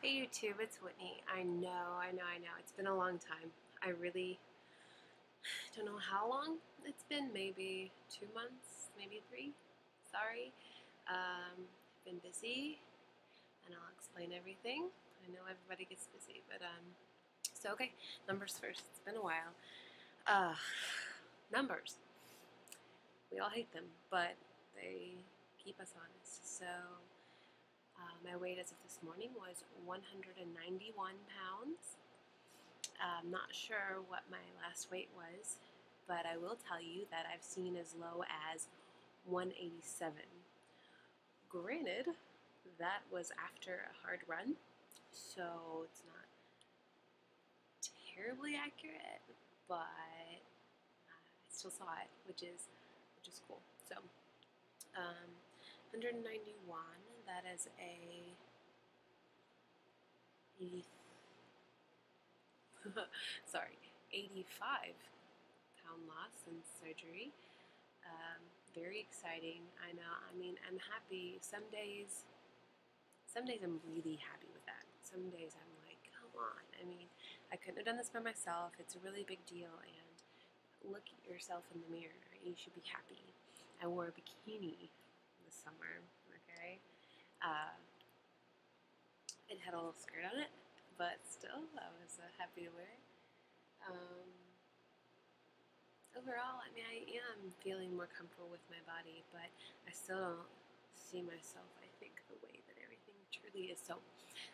Hey YouTube, it's Whitney. I know. It's been a long time. I really don't know how long it's been. Maybe 2 months, maybe three. Sorry. I've been busy, and I'll explain everything. I know everybody gets busy, but so okay. Numbers first. It's been a while. Uh, Numbers. We all hate them, but they keep us honest. So my weight as of this morning was 191 pounds. I'm not sure what my last weight was, but I will tell you that I've seen as low as 187. Granted, that was after a hard run, so it's not terribly accurate, but I still saw it, which is cool. So, 191. That is a 80, sorry, 85-pound loss since surgery. Very exciting. I know. I mean, I'm happy. Some days I'm really happy with that. Some days I'm like, come on. I mean, I couldn't have done this by myself. It's a really big deal, and look at yourself in the mirror. You should be happy. I wore a bikini this summer. Okay. Uh, it had a little skirt on it, but still, I was happy to wear it. Overall, I mean, I am feeling more comfortable with my body, but I still don't see myself, I think, the way that everything truly is. So,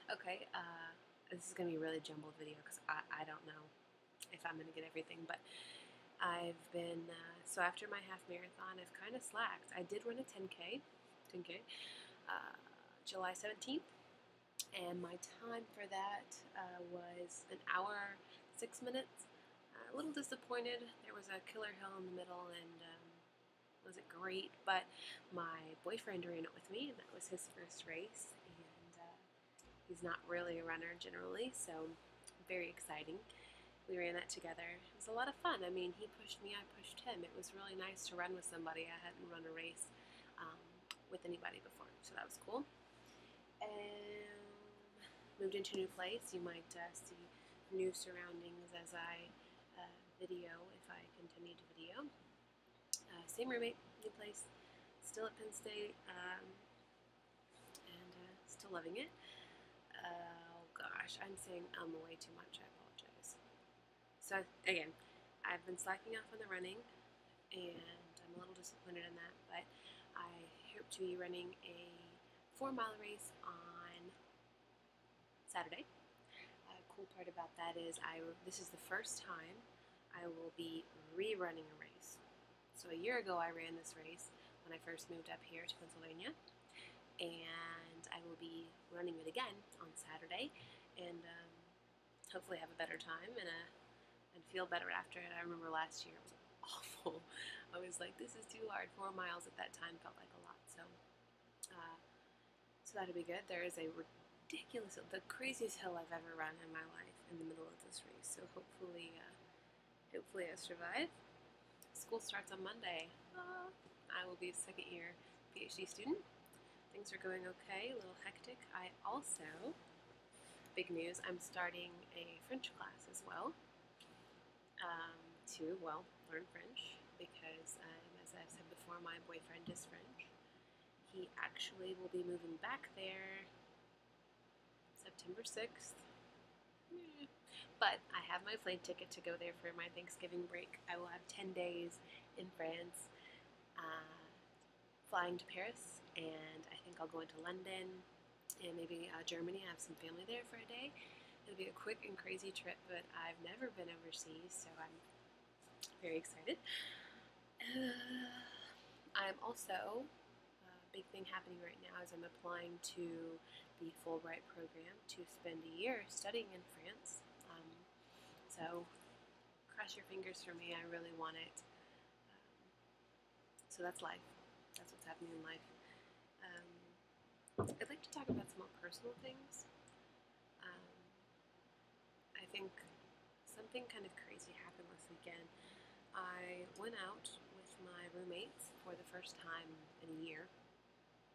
okay, this is going to be a really jumbled video because I don't know if I'm going to get everything, but I've been, so after my half marathon, I've kind of slacked. I did run a 10K, July 17th, and my time for that was an hour, 6 minutes. A little disappointed. There was a killer hill in the middle, and wasn't great. But my boyfriend ran it with me, and that was his first race. And he's not really a runner generally, so very exciting. We ran that together. It was a lot of fun. I mean, he pushed me, I pushed him. It was really nice to run with somebody. I hadn't run a race with anybody before, so that was cool. And moved into a new place. You might see new surroundings as I video if I continue to video. Same roommate, new place, still at Penn State, and still loving it. Oh gosh, I'm saying way too much. I apologize. So again, I've been slacking off on the running, and I'm a little disappointed in that, but I hope to be running a 4-mile race on Saturday. Cool part about that is this is the first time I will be rerunning a race. So a year ago I ran this race when I first moved up here to Pennsylvania, and I will be running it again on Saturday, and hopefully have a better time and feel better after it. I remember last year it was awful. I was like, this is too hard. 4 miles at that time felt like a lot. So that'll be good. There is a ridiculous, the craziest hill I've ever run in my life in the middle of this race. So hopefully I survive. School starts on Monday. I will be a second-year PhD student. Things are going okay, a little hectic. I also, big news, I'm starting a French class as well to, well, learn French because, as I've said before, my boyfriend is French. He actually will be moving back there September 6th. But I have my plane ticket to go there for my Thanksgiving break. I will have 10 days in France, flying to Paris, and I think I'll go into London and maybe Germany. I have some family there for a day. It'll be a quick and crazy trip, but I've never been overseas, so I'm very excited. I'm also, a big thing happening right now is I'm applying to the Fulbright program to spend a year studying in France. So cross your fingers for me. I really want it. So that's life. That's what's happening in life. I'd like to talk about some more personal things. I think something kind of crazy happened last weekend. I went out with my roommates for the first time in a year.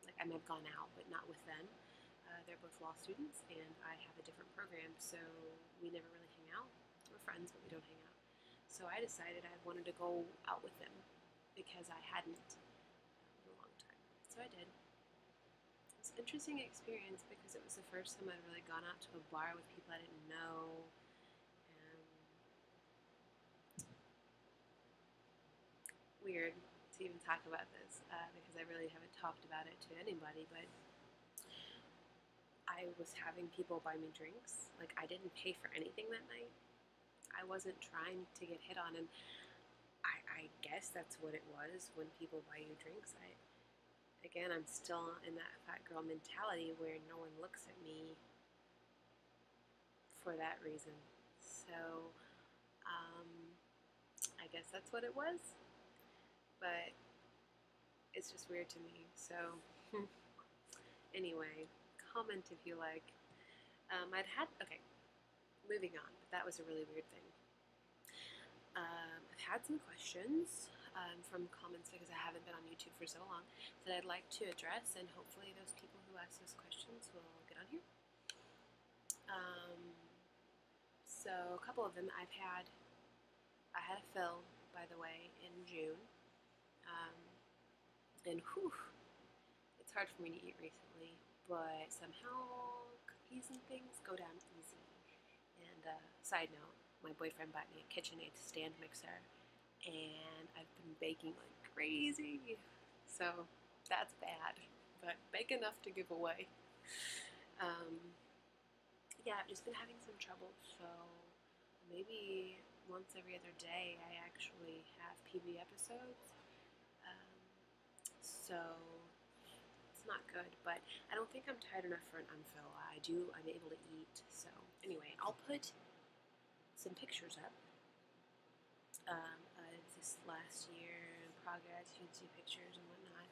Like, I may have gone out, but not with them, they're both law students, and I have a different program, so we never really hang out. We're friends, but we don't hang out. So I decided I wanted to go out with them because I hadn't in a long time. So I did. It was an interesting experience because it was the first time I'd really gone out to a bar with people I didn't know. And weird to even talk about this because I really haven't talked about it to anybody, but I was having people buy me drinks. Like, I didn't pay for anything that night. I wasn't trying to get hit on, and I guess that's what it was when people buy you drinks. Again, I'm still in that fat girl mentality where no one looks at me for that reason. So, um, I guess that's what it was, but it's just weird to me. So, anyway, comment if you like. Okay, moving on. That was a really weird thing. I've had some questions from comments because I haven't been on YouTube for so long that I'd like to address, and hopefully those people who ask those questions will get on here. So a couple of them I had a fill, by the way, in June, and whew, it's hard for me to eat recently, but somehow cookies and things go down easy. And side note, my boyfriend bought me a KitchenAid stand mixer, and I've been baking like crazy. So that's bad, but bake enough to give away. Yeah, I've just been having some trouble, so maybe once every other day I actually have PB episodes. So it's not good, but I don't think I'm tired enough for an unfill. I'm able to eat. So anyway, I'll put some pictures up of this last year in progress. You can see pictures and whatnot.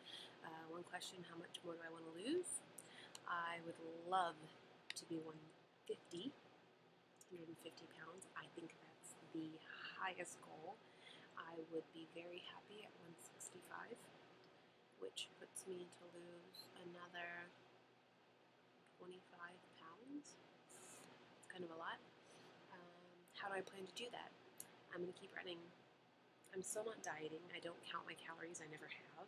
One question, how much more do I want to lose? I would love to be 150 pounds. I think that's the highest goal. I would be very happy at 165, which puts me to lose another 25 pounds. It's kind of a lot. How do I plan to do that? I'm going to keep running. I'm still not dieting. I don't count my calories. I never have.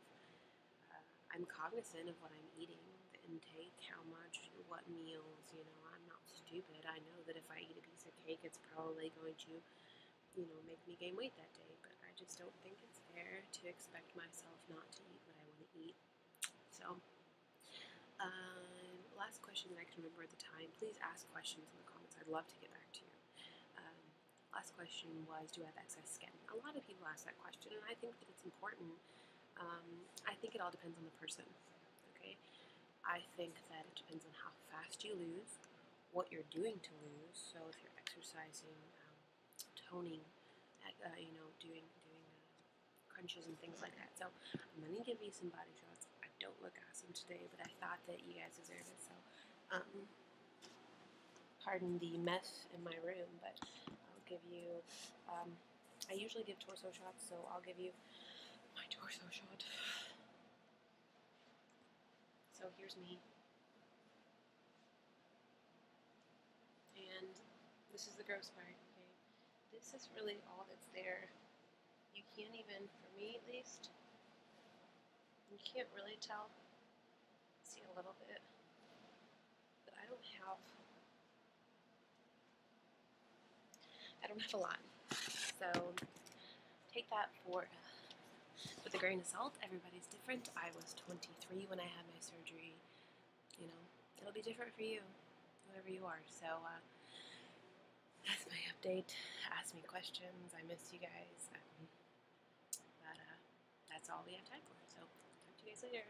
I'm cognizant of what I'm eating, the intake, how much, what meals, I'm not stupid. I know that if I eat a piece of cake, it's probably going to, make me gain weight that day, but I just don't think it's fair to expect myself not to eat what I want to eat. So, last question that I can remember at the time, please ask questions in the comments. I'd love to get back to you. Last question was, do I have excess skin? A lot of people ask that question, and I think that it's important. I think it all depends on the person, okay? I think that it depends on how fast you lose, what you're doing to lose. So if you're exercising, toning, doing crunches and things like that. So I'm going to give you some body shots. I don't look awesome today, but I thought that you guys deserve it. So pardon the mess in my room, but I'll give you, I usually give torso shots, so I'll give you my torso shot. So here's me. And this is the gross part, okay? This is really all that's there. You can't even, for me at least, you can't really tell. See a little bit. But I don't have a lot. So take that with a grain of salt. Everybody's different. I was 23 when I had my surgery. It'll be different for you, whoever you are. So that's my update. Ask me questions. I miss you guys. But that's all we have time for. So talk to you guys later.